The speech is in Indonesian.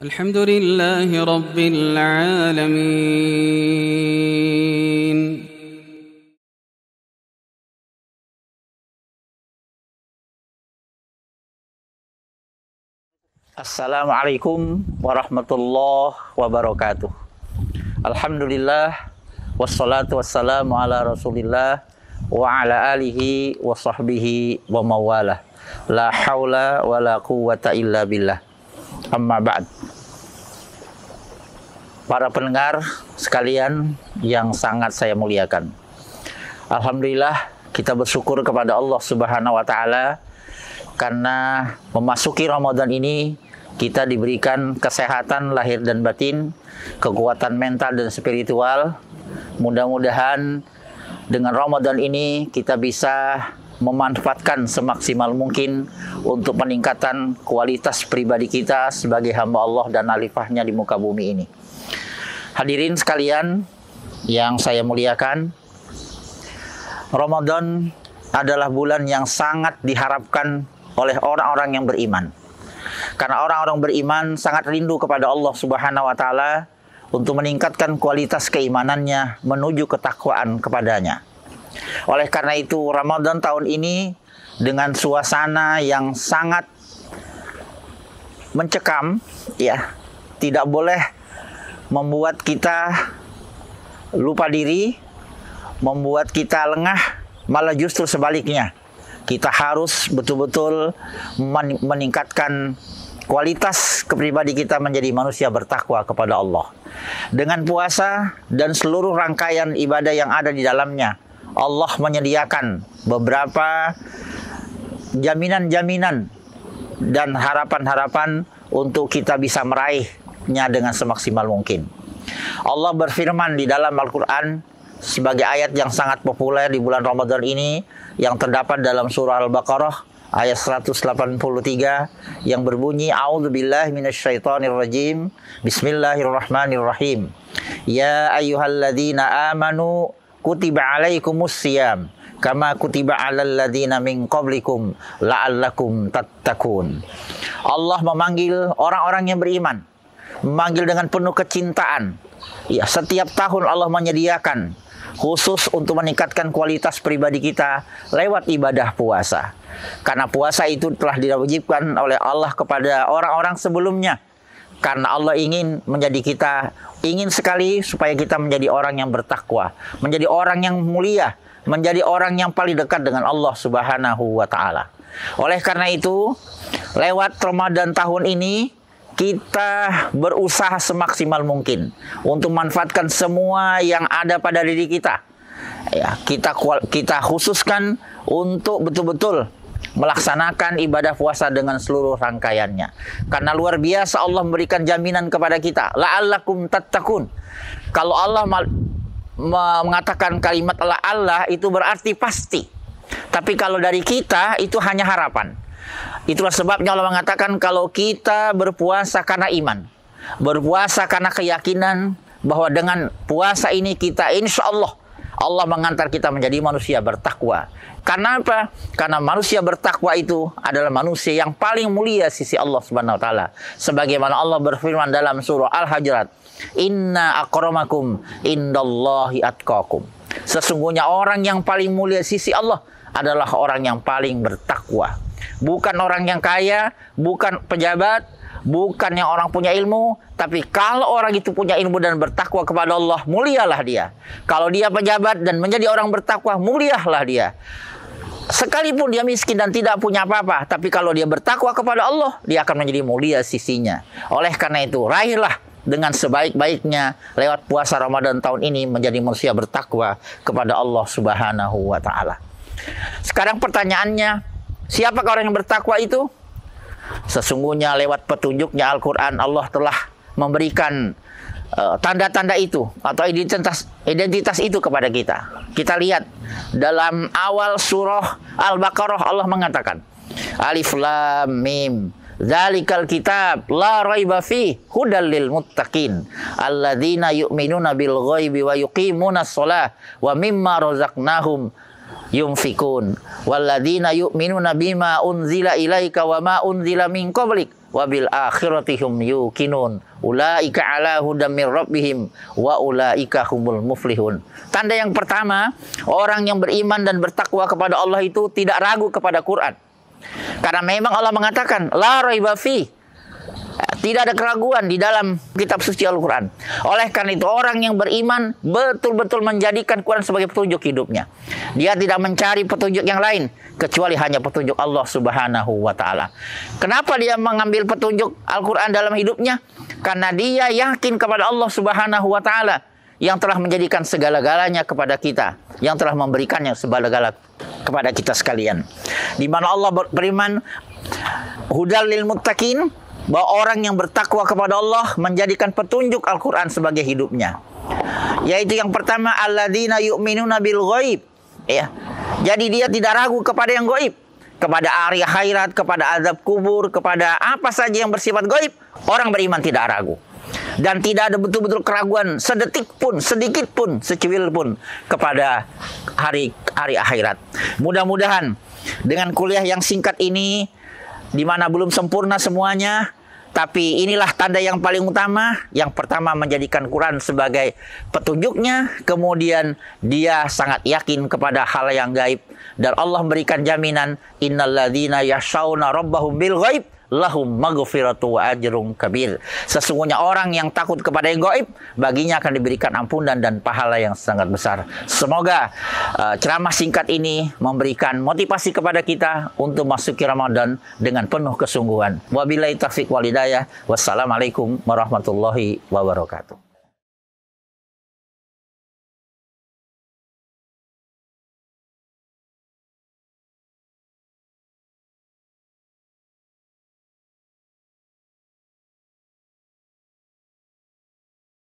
الحمد لله رب العالمين. Assalamualaikum warahmatullahi wabarakatuh. Alhamdulillah wassalatu wassalamu ala Rasulillah wa ala alihi wa sahbihi wa mawalah. La haula wa la quwwata illa billah. Amma ba'd. Para pendengar sekalian yang sangat saya muliakan, alhamdulillah kita bersyukur kepada Allah Subhanahu wa taala karena memasuki Ramadan ini kita diberikan kesehatan lahir dan batin, kekuatan mental dan spiritual. Mudah-mudahan dengan Ramadan ini kita bisa memanfaatkan semaksimal mungkin untuk peningkatan kualitas pribadi kita sebagai hamba Allah dan khalifahnya di muka bumi ini. Hadirin sekalian yang saya muliakan, Ramadan adalah bulan yang sangat diharapkan oleh orang-orang yang beriman. Karena orang-orang beriman sangat rindu kepada Allah Subhanahu wa taala untuk meningkatkan kualitas keimanannya menuju ketakwaan kepadanya. Oleh karena itu Ramadan tahun ini dengan suasana yang sangat mencekam, ya, tidak boleh membuat kita lupa diri, membuat kita lengah, malah justru sebaliknya. Kita harus betul-betul meningkatkan kualitas kepribadi kita menjadi manusia bertakwa kepada Allah. Dengan puasa dan seluruh rangkaian ibadah yang ada di dalamnya, Allah menyediakan beberapa jaminan-jaminan dan harapan-harapan untuk kita bisa meraihnya dengan semaksimal mungkin. Allah berfirman di dalam Al-Quran sebagai ayat yang sangat populer di bulan Ramadan ini, yang terdapat dalam surah Al-Baqarah ayat 183 yang berbunyi, A'udzubillahi minasyaitonirrajim, Bismillahirrahmanirrahim. Ya ayyuhalladzina amanu kutiba alaikumus siyam kama kutiba alal ladzina min qablikum la'allakum tattaqun. Allah memanggil orang-orang yang beriman, memanggil dengan penuh kecintaan. Ya, setiap tahun Allah menyediakan khusus untuk meningkatkan kualitas pribadi kita lewat ibadah puasa. Karena puasa itu telah diwajibkan oleh Allah kepada orang-orang sebelumnya. Karena Allah ingin ingin sekali supaya kita menjadi orang yang bertakwa, menjadi orang yang mulia, menjadi orang yang paling dekat dengan Allah Subhanahu wa taala. Oleh karena itu, lewat Ramadan tahun ini kita berusaha semaksimal mungkin untuk memanfaatkan semua yang ada pada diri kita. Ya, kita khususkan untuk betul-betul melaksanakan ibadah puasa dengan seluruh rangkaiannya. Karena luar biasa Allah memberikan jaminan kepada kita, la'allakum tattaqun. Kalau Allah mengatakan kalimat Allah itu berarti pasti. Tapi kalau dari kita itu hanya harapan. Itulah sebabnya Allah mengatakan kalau kita berpuasa karena iman, berpuasa karena keyakinan bahwa dengan puasa ini kita insya Allah mengantar kita menjadi manusia bertakwa. Karena apa? Karena manusia bertakwa itu adalah manusia yang paling mulia sisi Allah Subhanahu wa taala. Sebagaimana Allah berfirman dalam surah Al-Hujurat, Inna akramakum indallahi atqakum. Sesungguhnya orang yang paling mulia sisi Allah adalah orang yang paling bertakwa. Bukan orang yang kaya, bukan pejabat, bukan yang orang punya ilmu, tapi kalau orang itu punya ilmu dan bertakwa kepada Allah, mulialah dia. Kalau dia pejabat dan menjadi orang bertakwa, mulialah dia. Sekalipun dia miskin dan tidak punya apa-apa, tapi kalau dia bertakwa kepada Allah, dia akan menjadi mulia sisinya. Oleh karena itu, raihlah dengan sebaik-baiknya lewat puasa Ramadan tahun ini menjadi manusia bertakwa kepada Allah Subhanahu wa taala. Sekarang pertanyaannya, siapakah orang yang bertakwa itu? Sesungguhnya lewat petunjuknya Al-Quran, Allah telah memberikan tanda-tanda itu atau identitas itu kepada kita. Kita lihat dalam awal surah Al-Baqarah, Allah mengatakan, Alif Lam Mim, Dzalikal kitab la raiba fi hudal lil muttaqin alladzina yu'minuna bil ghaibi wa yuqimunas shalah wa mimma razaqnahum yunfikun walladzina yu'minuna bima unzila ilaika wa ma unzila min qablik wa bil akhirati hum yuqinun. Ulaika ala hudam mir rabbihim wa ulaika humul muflihun. Tanda yang pertama, orang yang beriman dan bertakwa kepada Allah itu tidak ragu kepada Quran. Karena memang Allah mengatakan la raiba fi, tidak ada keraguan di dalam kitab suci Al-Quran. Oleh karena itu orang yang beriman betul-betul menjadikan Quran sebagai petunjuk hidupnya. Dia tidak mencari petunjuk yang lain kecuali hanya petunjuk Allah Subhanahu wa ta'ala. Kenapa dia mengambil petunjuk Al-Quran dalam hidupnya? Karena dia yakin kepada Allah Subhanahu wa ta'ala yang telah menjadikan segala-galanya kepada kita, yang telah memberikannya segala-gala kepada kita sekalian. Di mana Allah berfirman, hudal lil muttaqin, bahwa orang yang bertakwa kepada Allah menjadikan petunjuk Al-Quran sebagai hidupnya. Yaitu yang pertama, alladzina yu'minuna bil ghaib. Ya. Jadi dia tidak ragu kepada yang gaib, kepada hari akhirat, kepada azab kubur, kepada apa saja yang bersifat gaib. Orang beriman tidak ragu. Dan tidak ada betul-betul keraguan sedetik pun, sedikit pun, secuil pun kepada hari akhirat. Mudah-mudahan dengan kuliah yang singkat ini, di mana belum sempurna semuanya, tapi inilah tanda yang paling utama. Yang pertama, menjadikan Quran sebagai petunjuknya. Kemudian dia sangat yakin kepada hal yang gaib. Dan Allah memberikan jaminan, innalladzina yakhshawna rabbahum bil ghaib lahum maghfiratu wa ajrun kabir. Sesungguhnya orang yang takut kepada yang gaib, baginya akan diberikan ampunan dan pahala yang sangat besar. Semoga ceramah singkat ini memberikan motivasi kepada kita untuk masuki Ramadan dengan penuh kesungguhan. Wabillahi taufiq wal hidayah. Wassalamualaikum warahmatullahi wabarakatuh.